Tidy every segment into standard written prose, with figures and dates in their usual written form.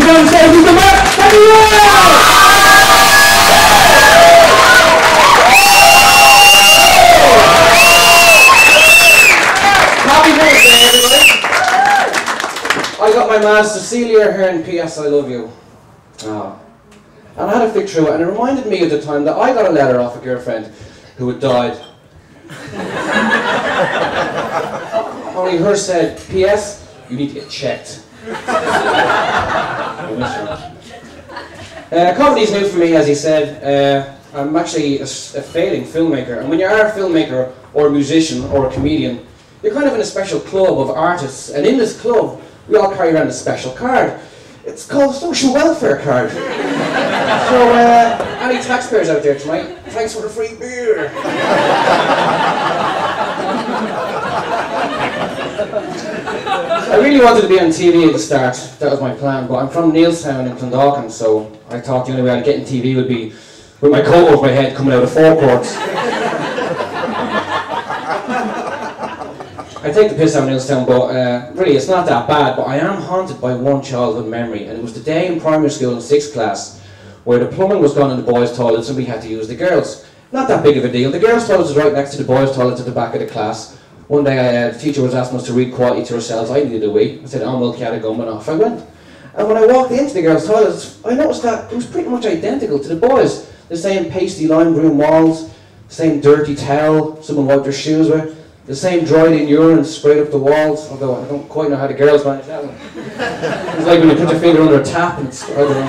on stage is the Marc McElroy! Happy birthday, everybody! I got my Ma's Cecilia here in PS I love you. Oh. And I had a flick through it, and it reminded me of the time that I got a letter off a girlfriend who had died. Only hers said, PS, you need to get checked. Comedy's new for me, as he said. I'm actually a failing filmmaker, and when you are a filmmaker or a musician or a comedian, you're kind of in a special club of artists, and in this club we all carry around a special card. It's called a social welfare card. So any taxpayers out there tonight, thanks for the free beer. I really wanted to be on TV at the start, that was my plan, but I'm from Neilstown in Clondalkin, so I thought the only way I'd get in TV would be with my coat over my head coming out of forecourts. I take the piss out of Neilstown, but really it's not that bad, but I am haunted by one childhood memory, and it was the day in primary school in 6th class where the plumbing was gone in the boys' toilets and we had to use the girls'. Not that big of a deal. The girls' toilet was right next to the boys' toilet at the back of the class. One day the teacher was asking us to read quietly to ourselves. I needed a wee. I said, "Oh, milk, cat, a gum," and off I went. And when I walked into the girls' toilets, I noticed that it was pretty much identical to the boys'. The same pasty lime green walls, the same dirty towel someone wiped their shoes with, the same dried-in urine sprayed up the walls, although I don't quite know how the girls manage that one. It's like when you put your finger under a tap and it's, I don't know.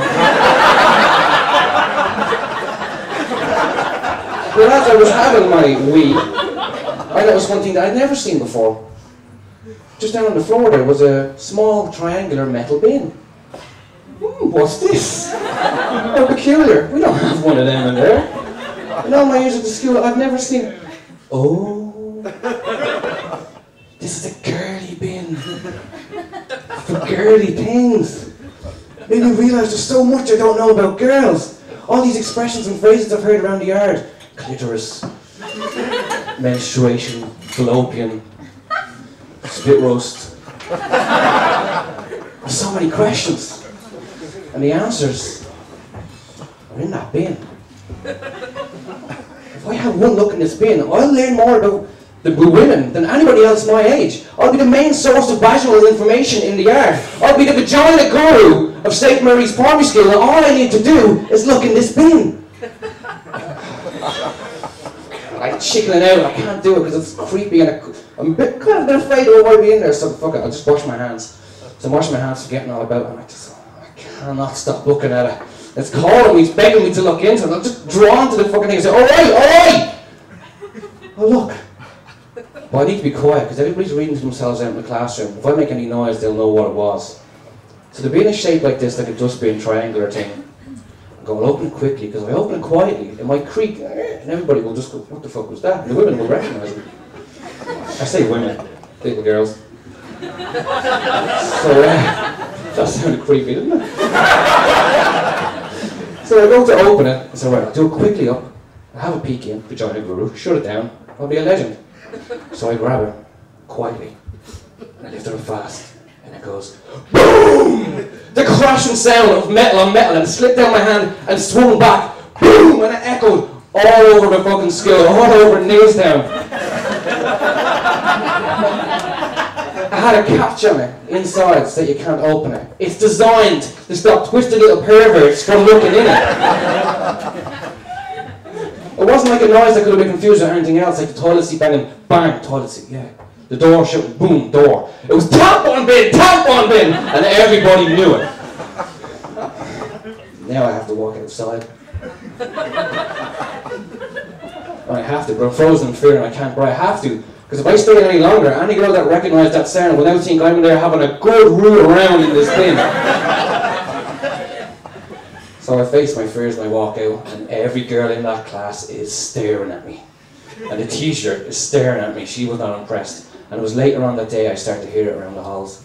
But as I was having my wee, I noticed one thing that I'd never seen before. Just down on the floor there was a small triangular metal bin. What's this? How peculiar. We don't have one of them in there. In all my years at the school, I've never seen... Oh. This is a girly bin. For girly things. Made me realise there's so much I don't know about girls. All these expressions and phrases I've heard around the yard. Clitoris. Menstruation. Fallopian. Spit roast. There's so many questions. And the answers are in that bin. If I have one look in this bin, I'll learn more about the women than anybody else my age. I'll be the main source of vaginal information in the yard. I'll be the vagina guru of St. Mary's Primary School, and all I need to do is look in this bin. I'm chickening out, I can't do it because it's creepy and I'm a bit afraid of what might be in there, so fuck it, I'll just wash my hands. So I'm washing my hands, forgetting all about it, and I cannot stop looking at it. It's calling me, it's begging me to look into it. I'm just drawn to the fucking thing and say, "Alright, alright!" Oh look. But I need to be quiet because everybody's reading to themselves out in the classroom. If I make any noise, they'll know what it was. So the bin is shaped like this, like a dustbin, triangular thing. I'm going to open it quickly because if I open it quietly, it might creak, and everybody will just go, "What the fuck was that?" And the women will recognise it. I say women, little girls. So that sounded creepy, didn't it? So I go to open it, I say, right, I'll do it quickly up. I have a peek in, vagina guru, shut it down, I'll be a legend. So I grab it, quietly, and I lift it up fast, and it goes, boom! The crashing sound of metal on metal, and it slipped down my hand, and swung back, boom! And it echoed all over the fucking school, all over Neilstown. I had a catch on it inside so that you can't open it. It's designed to stop twisted little perverts from looking in it. It wasn't like a noise that could have been confused with anything else, like the toilet seat banging, bang, toilet seat, yeah. The door shut, boom, door. It was tampon bin, and everybody knew it. Now I have to walk outside. I have to, but I'm frozen in fear and I can't, but I have to. Because if I stay any longer, any girl that recognised that sound will now think I'm in there having a good root around in this bin. So I face my fears and I walk out, and every girl in that class is staring at me. And the teacher is staring at me, she was not impressed. And it was later on that day I started to hear it around the halls.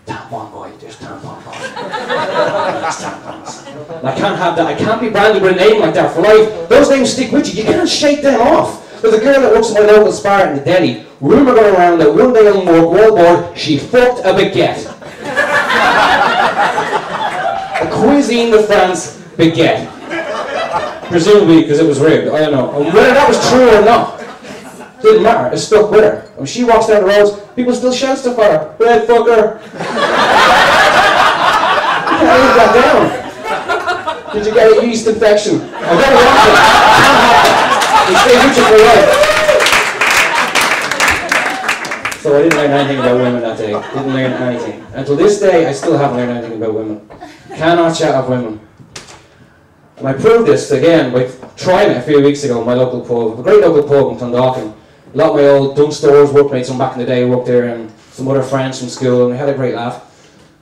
Tampon boy, there's tampon boy. There's tampons. And I can't have that, I can't be branded with a name like that for life. Those names stick with you, you can't shake them off. There's a girl that works in my local spar in the deli. Rumour going around that one day on work, well bored, she fucked a baguette. A Cuisine de France baguette. Presumably because it was rigged, I don't know. And whether that was true or not, didn't matter, it stuck with her. When she walks down the roads, people still shout stuff at her. Red fucker. You can't leave that down. Did you get a yeast infection? I don't want it. You stay with you for life. So I didn't learn anything about women that day. Didn't learn anything. Until this day, I still haven't learned anything about women. Cannot chat up women. And I proved this again by trying it a few weeks ago in my local pub. A great local pub in Clondalkin. A lot of my old Dublin stores workmates from back in the day worked there, and some other friends from school, and we had a great laugh.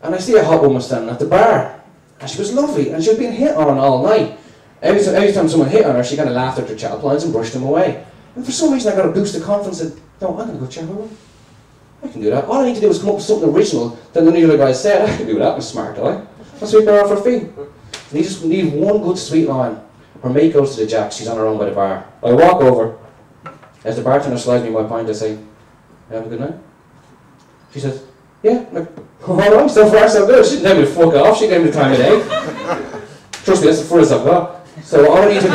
And I see a hot woman standing at the bar. And she was lovely, and she was being hit on all night. Every time someone hit on her, she kind of laughed at their chat lines and brushed them away. And for some reason I got a boost of confidence and said, no, I'm going to go chat with her. I can do that. All I need to do is come up with something original that none of the other guys said. I can do that. I'm smart, guy. I'll sweep her off her feet. And you just need one good sweet line. Her mate goes to the jack, she's on her own by the bar. I walk over. As the bartender slides me my pint, I say, you have a good night? She says, yeah. I'm like, alright, so far so good. She didn't tell me to fuck off, she gave me the time of day. Trust me, that's the furthest I've got. So all I need to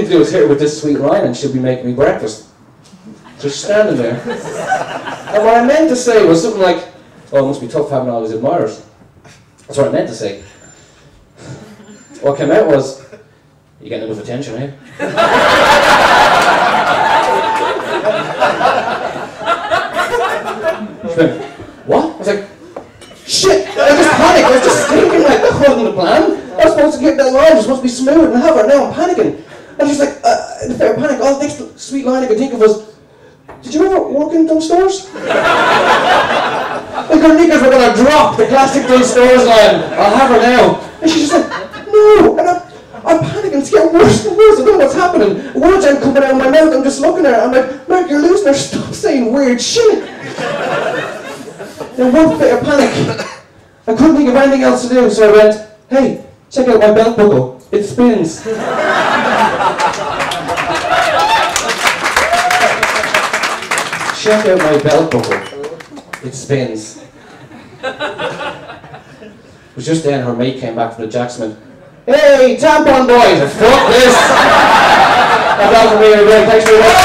do is hit her with this sweet line and she'll be making me breakfast. Just standing there. And what I meant to say was something like, oh, it must be tough having all these admirers. That's what I meant to say. What came out was, you're getting enough attention, eh? She went, what? I was like, shit! I just panicked. I was just thinking like, that wasn't the plan. I was supposed to get that line, it was supposed to be smooth and have her. Now I'm panicking. And she's like, in a fair panic, all the next sweet line I could think of was, did you ever walk in Dunnes Stores? Like her knickers were gonna drop, the classic Dunnes Stores line. I'll have her now. And she's just like, no! And I'm panicking, it's getting worse and worse, I don't know what's happening. Words aren't coming out of my mouth, I'm just looking at her. I'm like, Mark, you're losing her, stop saying weird shit. In one bit of panic, I couldn't think of anything else to do, so I went, hey, check out my belt buckle, it spins. Check out my belt buckle, it spins. It was just then her mate came back from the jacks and went, hey, tampon boys, fuck this! That's all from me, everybody, thanks very much.